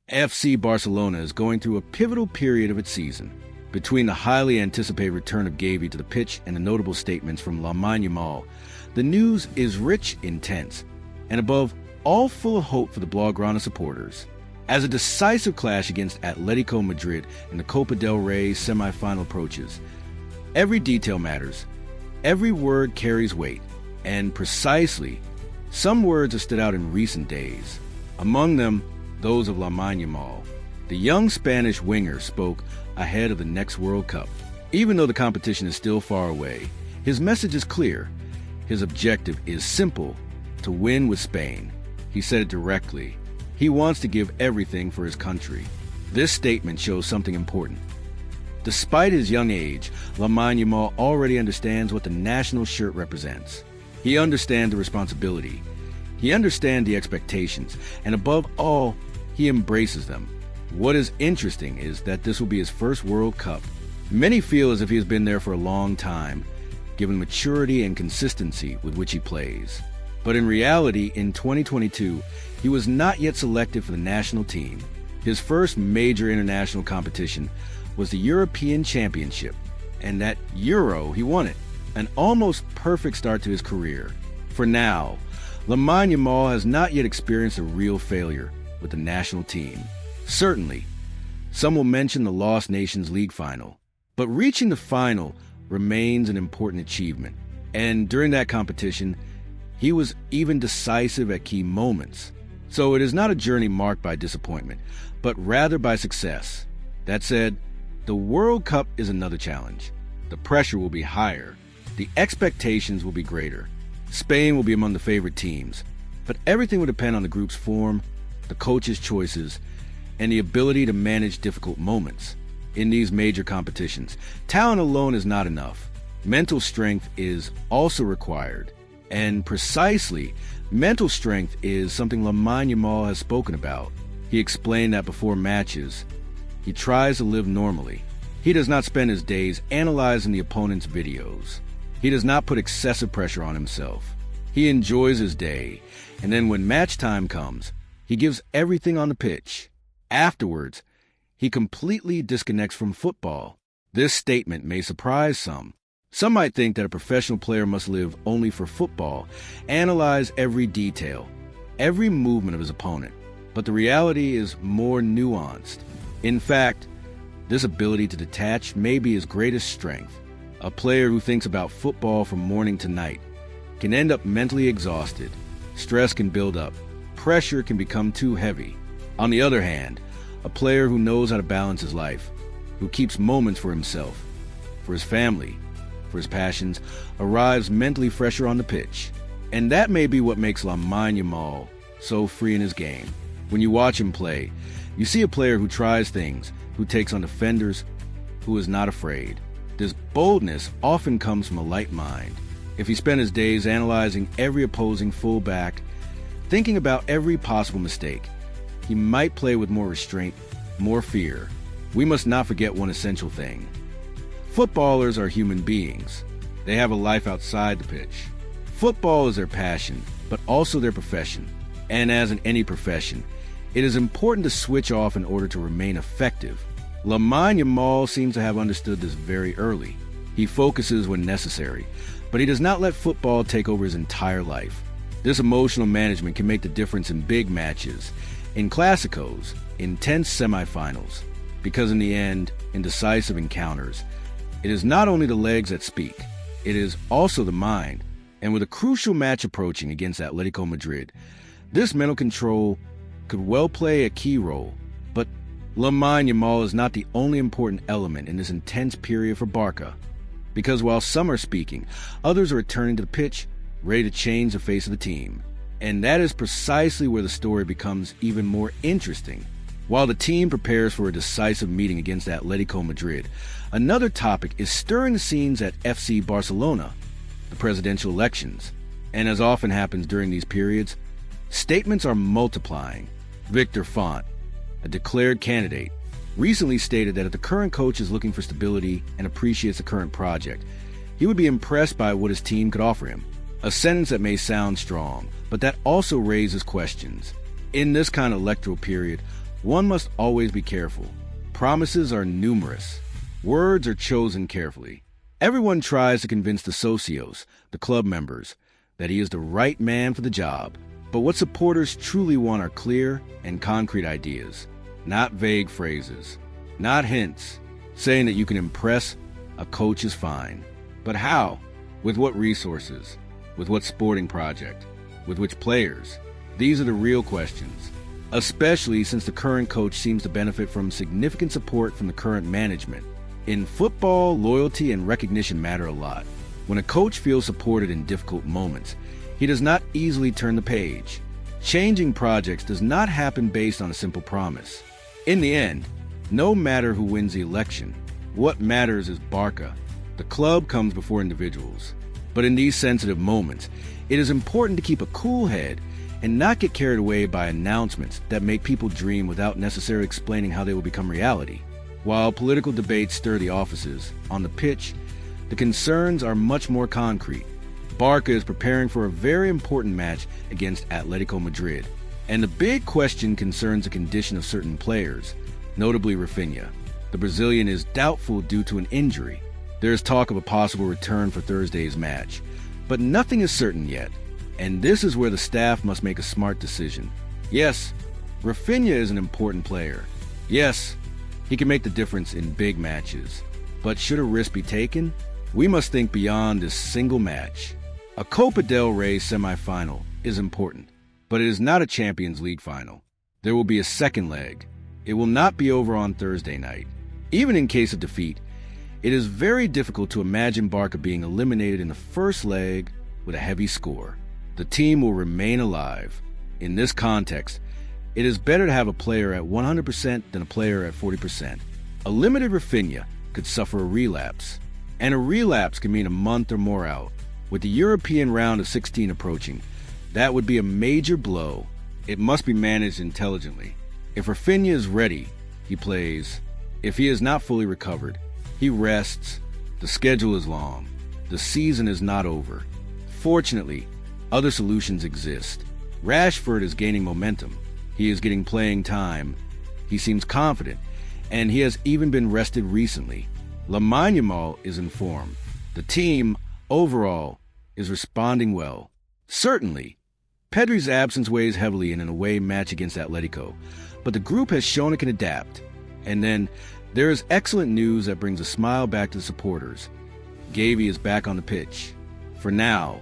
FC Barcelona is going through a pivotal period of its season. Between the highly anticipated return of Xavi to the pitch and the notable statements from Lamine Yamal, the news is rich, intense, and above all full of hope for the Blaugrana supporters. As a decisive clash against Atletico Madrid in the Copa del Rey semi-final approaches, every detail matters, every word carries weight, and precisely, some words have stood out in recent days. Among them, those of Lamine Yamal. The young Spanish winger spoke ahead of the next World Cup. Even though the competition is still far away, his message is clear. His objective is simple: to win with Spain. He said it directly. He wants to give everything for his country. This statement shows something important. Despite his young age, Lamine Yamal already understands what the national shirt represents. He understands the responsibility. He understands the expectations, and above all, he embraces them. What is interesting is that this will be his first World Cup. Many feel as if he has been there for a long time, given maturity and consistency with which he plays. But in reality, in 2022, he was not yet selected for the national team. His first major international competition was the European Championship, and that Euro, he won it. An almost perfect start to his career. For now, Lamine Yamal has not yet experienced a real failure with the national team. Certainly, some will mention the lost Nations League final, but reaching the final remains an important achievement. And during that competition, he was even decisive at key moments. So it is not a journey marked by disappointment, but rather by success. That said, the World Cup is another challenge. The pressure will be higher. The expectations will be greater. Spain will be among the favorite teams, but everything will depend on the group's form, the coach's choices, and the ability to manage difficult moments. In these major competitions, talent alone is not enough. Mental strength is also required. And precisely, mental strength is something Lamine Yamal has spoken about. He explained that before matches, he tries to live normally. He does not spend his days analyzing the opponent's videos. He does not put excessive pressure on himself. He enjoys his day, and then when match time comes, he gives everything on the pitch. Afterwards, he completely disconnects from football. This statement may surprise some. Some might think that a professional player must live only for football, analyze every detail, every movement of his opponent. But the reality is more nuanced. In fact, this ability to detach may be his greatest strength. A player who thinks about football from morning to night can end up mentally exhausted. Stress can build up. Pressure can become too heavy. On the other hand, a player who knows how to balance his life, who keeps moments for himself, for his family, for his passions, arrives mentally fresher on the pitch. And that may be what makes Lamine Yamal so free in his game. When you watch him play, you see a player who tries things, who takes on defenders, who is not afraid. This boldness often comes from a light mind. If he spent his days analyzing every opposing fullback, thinking about every possible mistake, he might play with more restraint, more fear. We must not forget one essential thing. Footballers are human beings. They have a life outside the pitch. Football is their passion, but also their profession. And as in any profession, it is important to switch off in order to remain effective. Lamine Yamal seems to have understood this very early. He focuses when necessary, but he does not let football take over his entire life. This emotional management can make the difference in big matches, in Clásicos, in tense semifinals, because in the end, in decisive encounters, it is not only the legs that speak, it is also the mind. And with a crucial match approaching against Atletico Madrid, this mental control could well play a key role. But Lamine Yamal is not the only important element in this intense period for Barca, because while some are speaking, others are returning to the pitch, ready to change the face of the team. And that is precisely where the story becomes even more interesting. While the team prepares for a decisive meeting against Atletico Madrid, another topic is stirring the scenes at FC Barcelona, the presidential elections. And as often happens during these periods, statements are multiplying. Victor Font, a declared candidate, recently stated that if the current coach is looking for stability and appreciates the current project, he would be impressed by what his team could offer him. A sentence that may sound strong, but that also raises questions. In this kind of electoral period, one must always be careful. Promises are numerous. Words are chosen carefully. Everyone tries to convince the socios, the club members, that he is the right man for the job. But what supporters truly want are clear and concrete ideas, not vague phrases, not hints. Saying that you can impress a coach is fine. But how? With what resources? With what sporting project? With which players? These are the real questions, especially since the current coach seems to benefit from significant support from the current management. In football, loyalty and recognition matter a lot. When a coach feels supported in difficult moments, he does not easily turn the page. Changing projects does not happen based on a simple promise. In the end, no matter who wins the election, what matters is Barça. The club comes before individuals. But in these sensitive moments, it is important to keep a cool head and not get carried away by announcements that make people dream without necessarily explaining how they will become reality. While political debates stir the offices, on the pitch, the concerns are much more concrete. Barça is preparing for a very important match against Atletico Madrid, and the big question concerns the condition of certain players, notably Raphinha. The Brazilian is doubtful due to an injury. There is talk of a possible return for Thursday's match, but nothing is certain yet, and this is where the staff must make a smart decision. Yes, Raphinha is an important player. Yes, he can make the difference in big matches. But should a risk be taken? We must think beyond this single match. A Copa del Rey semi-final is important, but it is not a Champions League final. There will be a second leg. It will not be over on Thursday night. Even in case of defeat, it is very difficult to imagine Barça being eliminated in the first leg with a heavy score. The team will remain alive. In this context, it is better to have a player at 100% than a player at 40%. A limited Raphinha could suffer a relapse, and a relapse can mean a month or more out. With the European round of 16 approaching, that would be a major blow. It must be managed intelligently. If Raphinha is ready, he plays. If he is not fully recovered, he rests. The schedule is long. The season is not over. Fortunately, other solutions exist. Rashford is gaining momentum. He is getting playing time. He seems confident, and he has even been rested recently. Lamine Yamal is in form. The team, overall, is responding well. Certainly, Pedri's absence weighs heavily in an away match against Atletico, but the group has shown it can adapt. And then, there is excellent news that brings a smile back to the supporters. Xavi is back on the pitch. For now,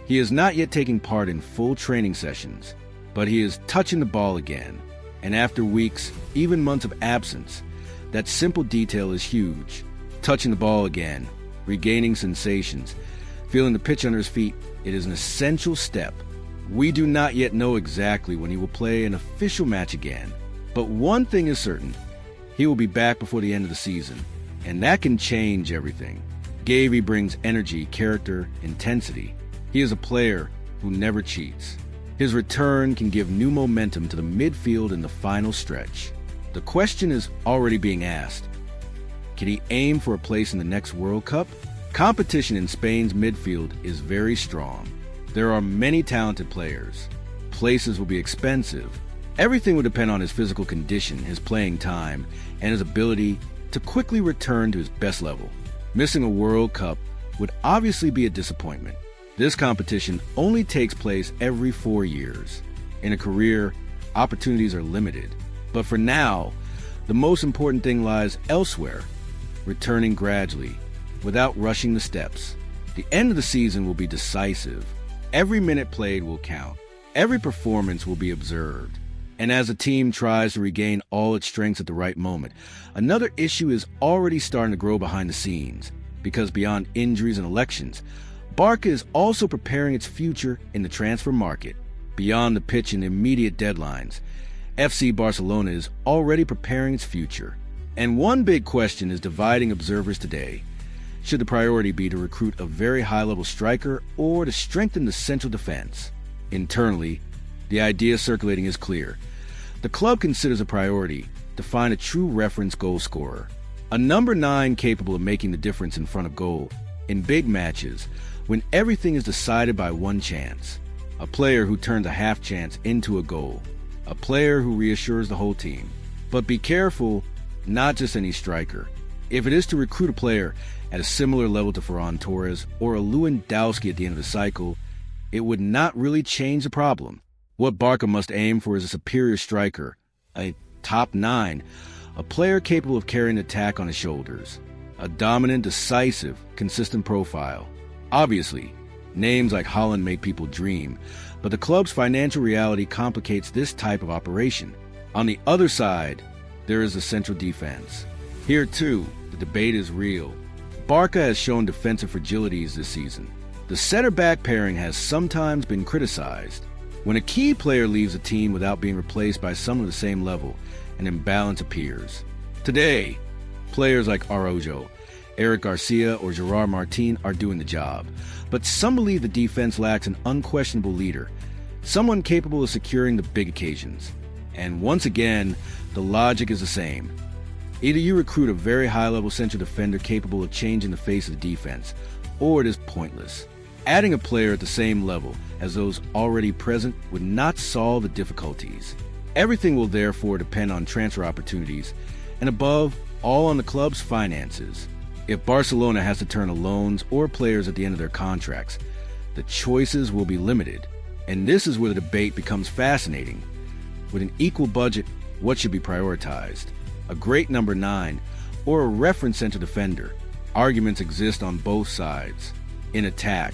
he is not yet taking part in full training sessions, but he is touching the ball again. And after weeks, even months of absence, that simple detail is huge. Touching the ball again, regaining sensations, feeling the pitch under his feet, it is an essential step. We do not yet know exactly when he will play an official match again, but one thing is certain. He will be back before the end of the season, and that can change everything. Xavi brings energy, character, intensity. He is a player who never cheats. His return can give new momentum to the midfield in the final stretch. The question is already being asked. Can he aim for a place in the next World Cup? Competition in Spain's midfield is very strong. There are many talented players. Places will be expensive. Everything will depend on his physical condition, his playing time, and his ability to quickly return to his best level. Missing a World Cup would obviously be a disappointment. This competition only takes place every 4 years. In a career, opportunities are limited. But for now, the most important thing lies elsewhere, returning gradually, without rushing the steps. The end of the season will be decisive. Every minute played will count. Every performance will be observed. And as the team tries to regain all its strengths at the right moment, another issue is already starting to grow behind the scenes. Because beyond injuries and elections, Barça is also preparing its future in the transfer market. Beyond the pitch and immediate deadlines, FC Barcelona is already preparing its future. And one big question is dividing observers today. Should the priority be to recruit a very high-level striker or to strengthen the central defense? Internally, the idea circulating is clear. The club considers a priority to find a true reference goal scorer. A number 9 capable of making the difference in front of goal in big matches when everything is decided by one chance. A player who turns a half chance into a goal. A player who reassures the whole team. But be careful, not just any striker. If it is to recruit a player at a similar level to Ferran Torres or a Lewandowski at the end of the cycle, it would not really change the problem. What Barca must aim for is a superior striker, a top 9, a player capable of carrying the attack on his shoulders, a dominant, decisive, consistent profile. Obviously, names like Haaland make people dream, but the club's financial reality complicates this type of operation. On the other side, there is the central defense. Here, too, the debate is real. Barca has shown defensive fragilities this season. The center-back pairing has sometimes been criticized. When a key player leaves a team without being replaced by someone of the same level, an imbalance appears. Today, players like Araujo, Eric Garcia, or Gerard Martin are doing the job, but some believe the defense lacks an unquestionable leader, someone capable of securing the big occasions. And once again, the logic is the same. Either you recruit a very high-level central defender capable of changing the face of the defense, or it is pointless. Adding a player at the same level as those already present would not solve the difficulties. Everything will therefore depend on transfer opportunities, and above all on the club's finances. If Barcelona has to turn to loans or players at the end of their contracts, the choices will be limited. And this is where the debate becomes fascinating. With an equal budget, what should be prioritized? A great number 9 or a reference center defender? Arguments exist on both sides. In attack,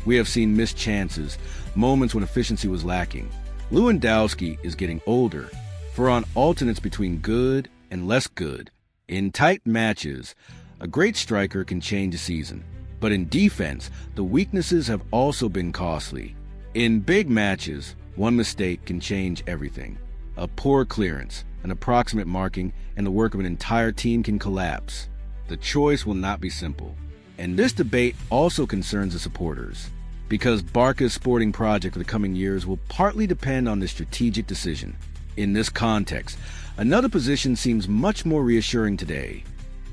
we have seen missed chances, moments when efficiency was lacking. Lewandowski is getting older. Ferran alternates between good and less good. In tight matches, a great striker can change a season. But in defense, the weaknesses have also been costly. In big matches, one mistake can change everything. A poor clearance, an approximate marking, and the work of an entire team can collapse. The choice will not be simple. And this debate also concerns the supporters, because Barca's sporting project for the coming years will partly depend on this strategic decision. In this context, another position seems much more reassuring today,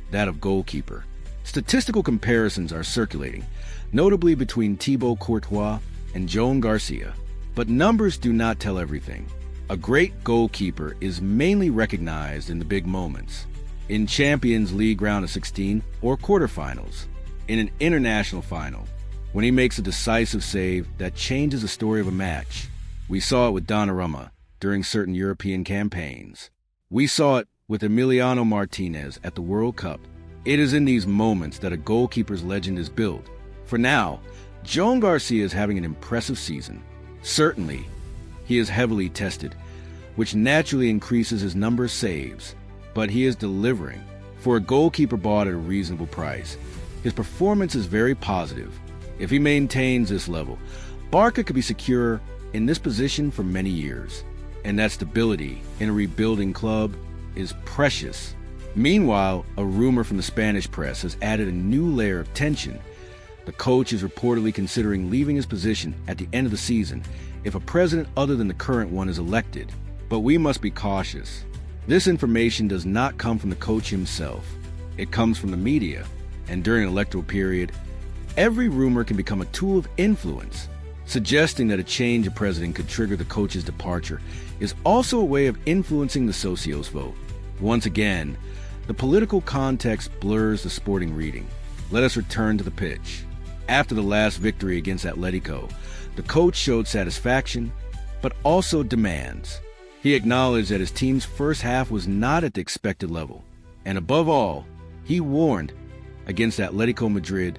that of goalkeeper. Statistical comparisons are circulating, notably between Thibaut Courtois and Joan Garcia. But numbers do not tell everything. A great goalkeeper is mainly recognized in the big moments, in Champions League round of 16 or quarterfinals, in an international final, when he makes a decisive save that changes the story of a match. We saw it with Donnarumma during certain European campaigns. We saw it with Emiliano Martinez at the World Cup. It is in these moments that a goalkeeper's legend is built. For now, Joan Garcia is having an impressive season. Certainly, he is heavily tested, which naturally increases his number of saves, but he is delivering. For a goalkeeper bought at a reasonable price, his performance is very positive. If he maintains this level, Barca could be secure in this position for many years, and that stability in a rebuilding club is precious. Meanwhile, a rumor from the Spanish press has added a new layer of tension. The coach is reportedly considering leaving his position at the end of the season if a president other than the current one is elected. But we must be cautious. This information does not come from the coach himself. It comes from the media, and during an electoral period, every rumor can become a tool of influence. Suggesting that a change of president could trigger the coach's departure is also a way of influencing the socios vote. Once again, the political context blurs the sporting reading. Let us return to the pitch. After the last victory against Atletico, the coach showed satisfaction, but also demands. He acknowledged that his team's first half was not at the expected level. And above all, he warned, against Atletico Madrid,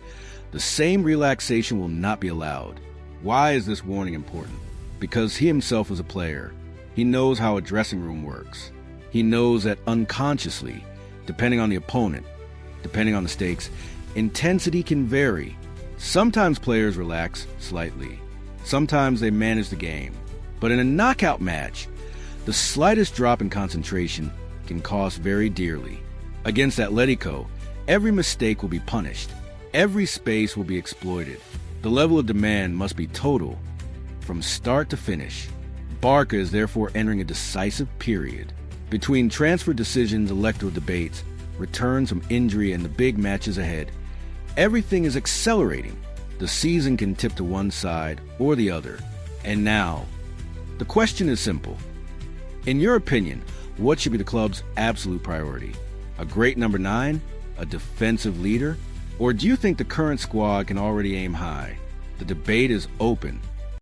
the same relaxation will not be allowed. Why is this warning important? Because he himself was a player. He knows how a dressing room works. He knows that unconsciously, depending on the opponent, depending on the stakes, intensity can vary. Sometimes players relax slightly. Sometimes they manage the game. But in a knockout match, the slightest drop in concentration can cost very dearly. Against Atletico, every mistake will be punished. Every space will be exploited. The level of demand must be total, from start to finish. Barca is therefore entering a decisive period. Between transfer decisions, electoral debates, returns from injury, and the big matches ahead, everything is accelerating. The season can tip to one side or the other. And now, the question is simple. In your opinion, What should be the club's absolute priority? A great number 9? A defensive leader? Or do you think the current squad can already aim high? The debate is open,